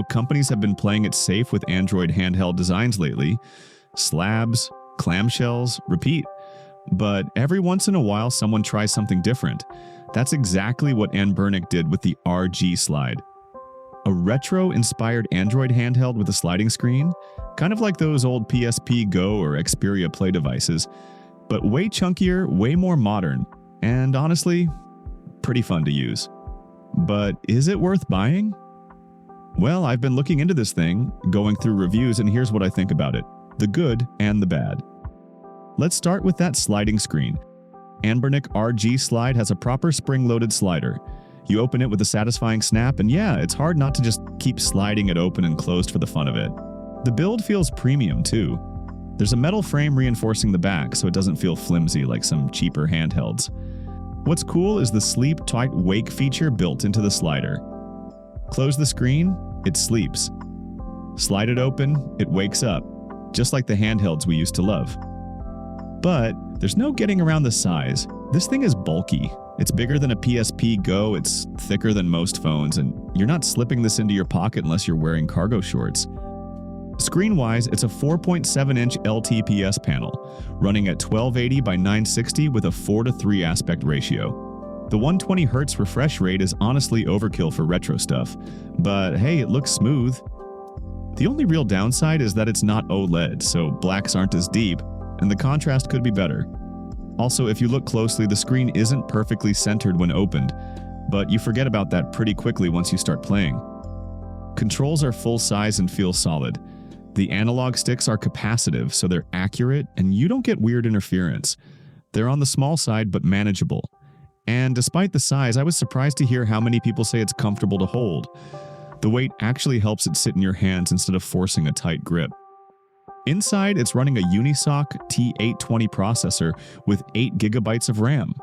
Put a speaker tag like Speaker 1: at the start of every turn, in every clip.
Speaker 1: Companies have been playing it safe with Android handheld designs lately. Slabs, clamshells, repeat. But every once in a while, someone tries something different. That's exactly what Anbernic did with the RG Slide. A retro-inspired Android handheld with a sliding screen, kind of like those old PSP Go or Xperia Play devices, but way chunkier, way more modern, and honestly, pretty fun to use. But is it worth buying? Well, I've been looking into this thing, going through reviews, and here's what I think about it: the good and the bad. Let's start with that sliding screen. Anbernic RG Slide has a proper spring-loaded slider. You open it with a satisfying snap, and yeah, it's hard not to just keep sliding it open and closed for the fun of it. The build feels premium too. There's a metal frame reinforcing the back so it doesn't feel flimsy like some cheaper handhelds. What's cool is the sleep tight wake feature built into the slider. Close the screen, it sleeps. Slide it open, it wakes up, just like the handhelds we used to love. But there's no getting around the size. This thing is bulky. It's bigger than a PSP Go, it's thicker than most phones, and you're not slipping this into your pocket unless you're wearing cargo shorts. Screen-wise, it's a 4.7-inch LTPS panel, running at 1280 by 960 with a 4:3 aspect ratio. The 120Hz refresh rate is honestly overkill for retro stuff, but hey, it looks smooth. The only real downside is that it's not OLED, so blacks aren't as deep, and the contrast could be better. Also, if you look closely, the screen isn't perfectly centered when opened, but you forget about that pretty quickly once you start playing. Controls are full size and feel solid. The analog sticks are capacitive, so they're accurate, and you don't get weird interference. They're on the small side, but manageable. And despite the size, I was surprised to hear how many people say it's comfortable to hold. The weight actually helps it sit in your hands instead of forcing a tight grip. Inside, it's running a Unisoc T820 processor with 8 GB of RAM.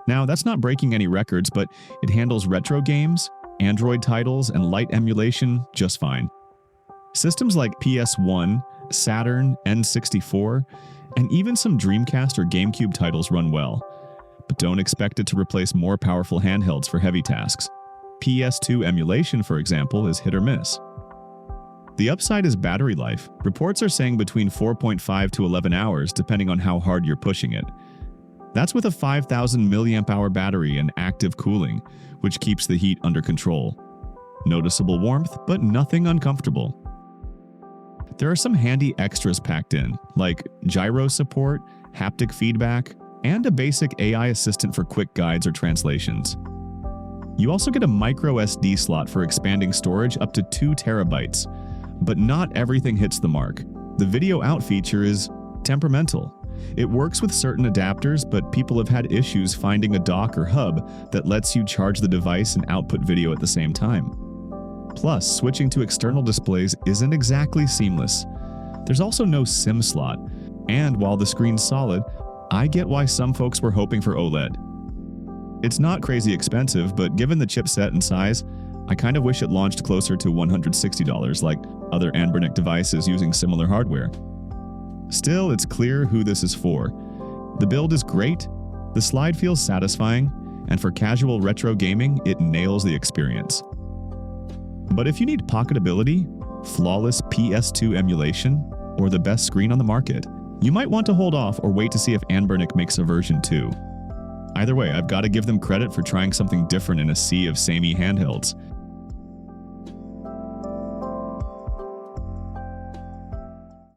Speaker 1: Now, that's not breaking any records, but it handles retro games, Android titles, and light emulation just fine. Systems like PS1, Saturn, N64, and even some Dreamcast or GameCube titles run well. But don't expect it to replace more powerful handhelds for heavy tasks. PS2 emulation, for example, is hit or miss. The upside is battery life. Reports are saying between 4.5 to 11 hours, depending on how hard you're pushing it. That's with a 5,000 mAh battery and active cooling, which keeps the heat under control. Noticeable warmth, but nothing uncomfortable. There are some handy extras packed in, like gyro support, haptic feedback, and a basic AI assistant for quick guides or translations. You also get a micro SD slot for expanding storage up to 2 terabytes. But not everything hits the mark. The video out feature is temperamental. It works with certain adapters, but people have had issues finding a dock or hub that lets you charge the device and output video at the same time. Plus, switching to external displays isn't exactly seamless. There's also no SIM slot, and while the screen's solid, I get why some folks were hoping for OLED. It's not crazy expensive, but given the chipset and size, I kind of wish it launched closer to $160 like other Anbernic devices using similar hardware. Still, it's clear who this is for. The build is great, the slide feels satisfying, and for casual retro gaming, it nails the experience. But if you need pocketability, flawless PS2 emulation, or the best screen on the market, you might want to hold off or wait to see if Anbernic makes a version 2. Either way, I've got to give them credit for trying something different in a sea of samey handhelds.